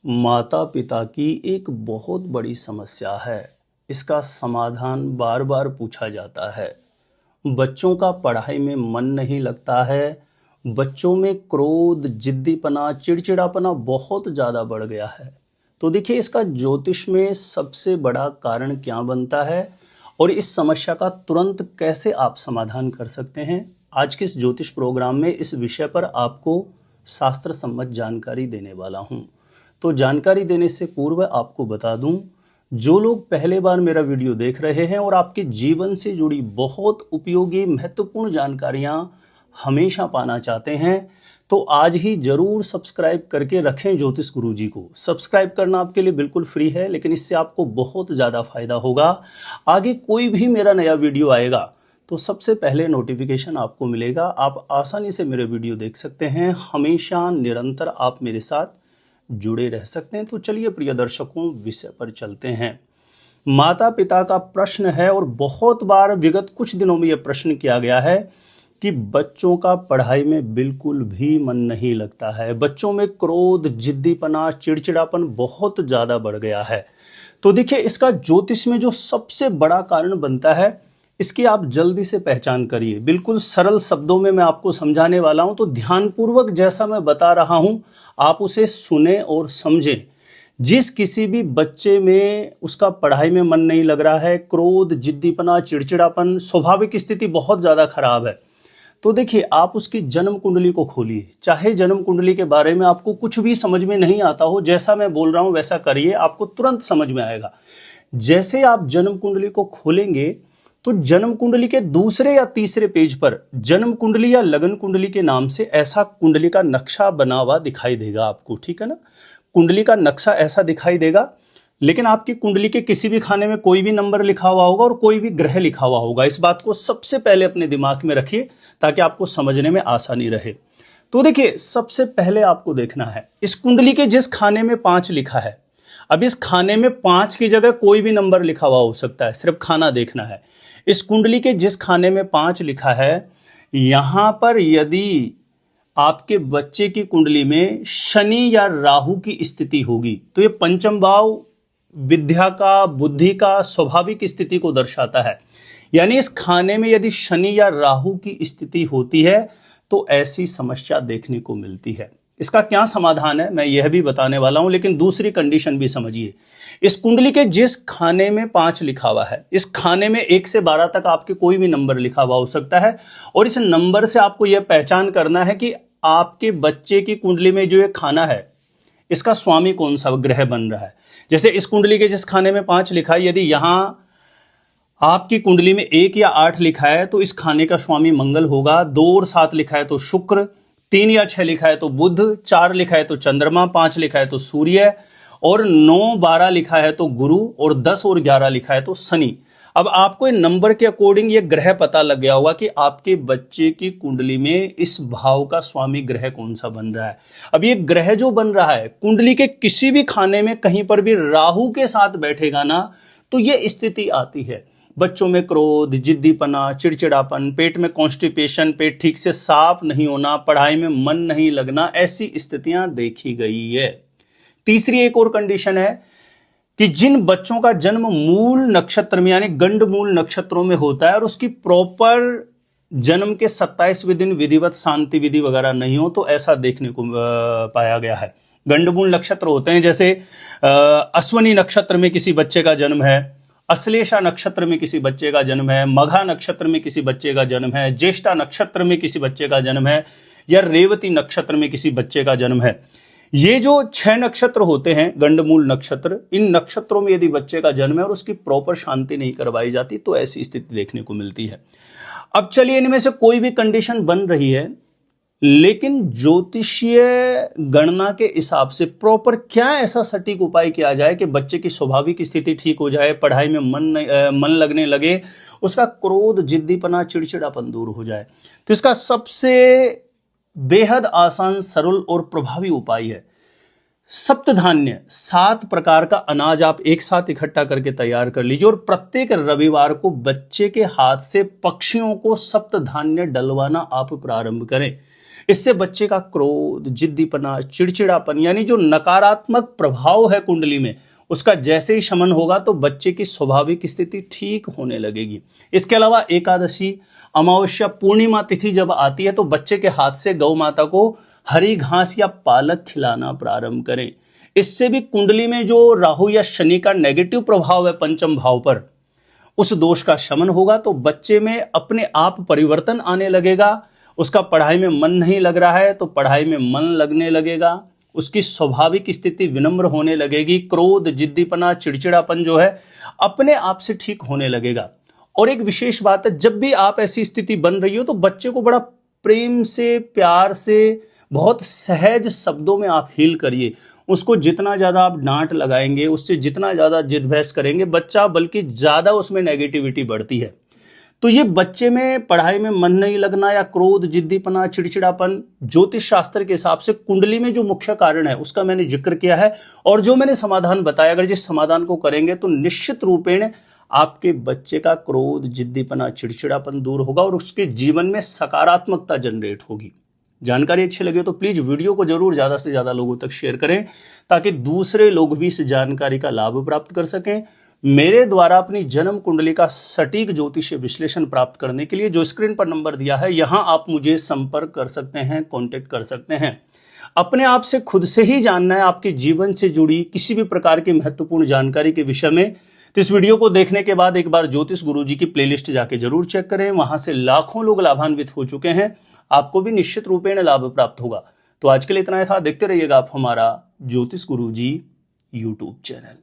माता पिता की एक बहुत बड़ी समस्या है। इसका समाधान बार बार पूछा जाता है। बच्चों का पढ़ाई में मन नहीं लगता है। बच्चों में क्रोध, जिद्दीपना, चिड़चिड़ापना बहुत ज़्यादा बढ़ गया है। तो देखिए, इसका ज्योतिष में सबसे बड़ा कारण क्या बनता है और इस समस्या का तुरंत कैसे आप समाधान कर सकते हैं, आज के इस ज्योतिष प्रोग्राम में इस विषय पर आपको शास्त्र सम्मत जानकारी देने वाला हूँ। तो जानकारी देने से पूर्व आपको बता दूं, जो लोग पहले बार मेरा वीडियो देख रहे हैं और आपके जीवन से जुड़ी बहुत उपयोगी महत्वपूर्ण जानकारियां हमेशा पाना चाहते हैं, तो आज ही जरूर सब्सक्राइब करके रखें ज्योतिष गुरुजी को। सब्सक्राइब करना आपके लिए बिल्कुल फ्री है, लेकिन इससे आपको बहुत ज़्यादा फायदा होगा। आगे कोई भी मेरा नया वीडियो आएगा तो सबसे पहले नोटिफिकेशन आपको मिलेगा। आप आसानी से मेरे वीडियो देख सकते हैं। हमेशा निरंतर आप मेरे साथ जुड़े रह सकते हैं। तो चलिए प्रिय दर्शकों, विषय पर चलते हैं। माता पिता का प्रश्न है और बहुत बार विगत कुछ दिनों में यह प्रश्न किया गया है कि बच्चों का पढ़ाई में बिल्कुल भी मन नहीं लगता है। बच्चों में क्रोध, जिद्दीपना, चिड़चिड़ापन बहुत ज़्यादा बढ़ गया है। तो देखिए, इसका ज्योतिष में जो सबसे बड़ा कारण बनता है, इसकी आप जल्दी से पहचान करिए। बिल्कुल सरल शब्दों में मैं आपको समझाने वाला हूं, तो ध्यानपूर्वक जैसा मैं बता रहा हूं आप उसे सुने और समझें। जिस किसी भी बच्चे में उसका पढ़ाई में मन नहीं लग रहा है, क्रोध, जिद्दीपना, चिड़चिड़ापन, स्वाभाविक स्थिति बहुत ज्यादा खराब है, तो देखिए आप उसकी जन्म कुंडली को खोलिए। चाहे जन्म कुंडली के बारे में आपको कुछ भी समझ में नहीं आता हो, जैसा मैं बोल रहा हूं वैसा करिए, आपको तुरंत समझ में आएगा। जैसे आप जन्म कुंडली को खोलेंगे तो जन्म कुंडली के दूसरे या तीसरे पेज पर जन्म कुंडली या लगन कुंडली के नाम से ऐसा कुंडली का नक्शा बना हुआ दिखाई देगा आपको, ठीक है ना। कुंडली का नक्शा ऐसा दिखाई देगा, लेकिन आपकी कुंडली के किसी भी खाने में कोई भी नंबर लिखा हुआ होगा और कोई भी ग्रह लिखा हुआ होगा। इस बात को सबसे पहले अपने दिमाग में रखिए ताकि आपको समझने में आसानी रहे। तो देखिए, सबसे पहले आपको देखना है इस कुंडली के जिस खाने में 5 लिखा है। अब इस खाने में 5 की जगह कोई भी नंबर लिखा हुआ हो सकता है, सिर्फ खाना देखना है। इस कुंडली के जिस खाने में 5 लिखा है, यहां पर यदि आपके बच्चे की कुंडली में शनि या राहु की स्थिति होगी तो ये पंचम भाव विद्या का, बुद्धि का स्वाभाविक स्थिति को दर्शाता है। यानी इस खाने में यदि शनि या राहु की स्थिति होती है तो ऐसी समस्या देखने को मिलती है। इसका क्या समाधान है मैं यह भी बताने वाला हूं, लेकिन दूसरी कंडीशन भी समझिए। इस कुंडली के जिस खाने में 5 लिखा हुआ है, इस खाने में 1 से 12 तक आपके कोई भी नंबर लिखा हुआ हो सकता है, और इस नंबर से आपको यह पहचान करना है कि आपके बच्चे की कुंडली में जो ये खाना है, इसका स्वामी कौन सा ग्रह बन रहा है। जैसे इस कुंडली के जिस खाने में 5 लिखा है, यदि यहां आपकी कुंडली में 1 या 8 लिखा है तो इस खाने का स्वामी मंगल होगा। 2 और 7 लिखा है तो शुक्र, 3 या 6 लिखा है तो बुध, 4 लिखा है तो चंद्रमा, 5 लिखा है तो सूर्य, और 9, 12 लिखा है तो गुरु, और 10 और 11 लिखा है तो शनि। अब आपको इन नंबर के अकॉर्डिंग ये ग्रह पता लग गया होगा कि आपके बच्चे की कुंडली में इस भाव का स्वामी ग्रह कौन सा बन रहा है। अब ये ग्रह जो बन रहा है कुंडली के किसी भी खाने में कहीं पर भी राहु के साथ बैठेगा ना, तो ये स्थिति आती है। बच्चों में क्रोध, जिद्दीपना, चिड़चिड़ापन, पेट में कॉन्स्टिपेशन, पेट ठीक से साफ नहीं होना, पढ़ाई में मन नहीं लगना, ऐसी स्थितियां देखी गई है। तीसरी एक और कंडीशन है कि जिन बच्चों का जन्म मूल नक्षत्र में यानी गंड मूल नक्षत्रों में होता है और उसकी प्रॉपर जन्म के 27वें दिन विधिवत शांति विधि वगैरह नहीं हो, तो ऐसा देखने को पाया गया है। गंडमूल नक्षत्र होते हैं, जैसे अश्वनी नक्षत्र में किसी बच्चे का जन्म है, अश्लेषा नक्षत्र में किसी बच्चे का जन्म है, मघा नक्षत्र में किसी बच्चे का जन्म है, ज्येष्ठा नक्षत्र में किसी बच्चे का जन्म है, या रेवती नक्षत्र में किसी बच्चे का जन्म है। ये जो 6 नक्षत्र होते हैं गंडमूल नक्षत्र, इन नक्षत्रों में यदि बच्चे का जन्म है और उसकी प्रॉपर शांति नहीं करवाई जाती तो ऐसी स्थिति देखने को मिलती है। अब चलिए, इनमें से कोई भी कंडीशन बन रही है, लेकिन ज्योतिषीय गणना के हिसाब से प्रॉपर क्या ऐसा सटीक उपाय किया जाए कि बच्चे की स्वाभाविक स्थिति ठीक हो जाए, पढ़ाई में मन लगने लगे, उसका क्रोध, जिद्दीपना, चिड़चिड़ापन दूर हो जाए। तो इसका सबसे बेहद आसान, सरल और प्रभावी उपाय है सप्तधान्य। 7 प्रकार का अनाज आप एक साथ इकट्ठा करके तैयार कर लीजिए और प्रत्येक रविवार को बच्चे के हाथ से पक्षियों को सप्तधान्य डलवाना आप प्रारंभ करें। इससे बच्चे का क्रोध, जिद्दीपना, चिड़चिड़ापन यानी जो नकारात्मक प्रभाव है कुंडली में, उसका जैसे ही शमन होगा तो बच्चे की स्वाभाविक स्थिति ठीक होने लगेगी। इसके अलावा एकादशी, अमावस्या, पूर्णिमा तिथि जब आती है तो बच्चे के हाथ से गौ माता को हरी घास या पालक खिलाना प्रारंभ करें। इससे भी कुंडली में जो राहु या शनि का नेगेटिव प्रभाव है पंचम भाव पर, उस दोष का शमन होगा तो बच्चे में अपने आप परिवर्तन आने लगेगा। उसका पढ़ाई में मन नहीं लग रहा है तो पढ़ाई में मन लगने लगेगा। उसकी स्वाभाविक स्थिति विनम्र होने लगेगी। क्रोध, जिद्दीपना, चिड़चिड़ापन जो है अपने आप से ठीक होने लगेगा। और एक विशेष बात है, जब भी आप ऐसी स्थिति बन रही हो तो बच्चे को बड़ा प्रेम से, प्यार से, बहुत सहज शब्दों में आप हील करिए। उसको जितना ज्यादा आप डांट लगाएंगे, उससे जितना ज्यादा जिद बहस करेंगे, बच्चा बल्कि ज्यादा उसमें नेगेटिविटी बढ़ती है। तो ये बच्चे में पढ़ाई में मन नहीं लगना या क्रोध, जिद्दीपना, चिड़चिड़ापन, ज्योतिष शास्त्र के हिसाब से कुंडली में जो मुख्य कारण है उसका मैंने जिक्र किया है। और जो मैंने समाधान बताया, अगर जिस समाधान को करेंगे तो निश्चित रूपेण आपके बच्चे का क्रोध, जिद्दीपना, चिड़चिड़ापन दूर होगा और उसके जीवन में सकारात्मकता जनरेट होगी। जानकारी अच्छी लगे तो प्लीज वीडियो को जरूर ज्यादा से ज्यादा लोगों तक शेयर करें ताकि दूसरे लोग भी इस जानकारी का लाभ प्राप्त कर सकें। मेरे द्वारा अपनी जन्म कुंडली का सटीक ज्योतिषीय विश्लेषण प्राप्त करने के लिए जो स्क्रीन पर नंबर दिया है, यहां आप मुझे संपर्क कर सकते हैं, कांटेक्ट कर सकते हैं। अपने आप से खुद से ही जानना है आपके जीवन से जुड़ी किसी भी प्रकार की महत्वपूर्ण जानकारी के विषय में, तो इस वीडियो को देखने के बाद एक बार ज्योतिष गुरुजी की प्लेलिस्ट जाके जरूर चेक करें। वहां से लाखों लोग लाभान्वित हो चुके हैं, आपको भी निश्चित रूपेण लाभ प्राप्त होगा। तो आज के लिए इतना ही था। देखते रहिएगा आप हमारा ज्योतिष गुरुजी यूट्यूब चैनल।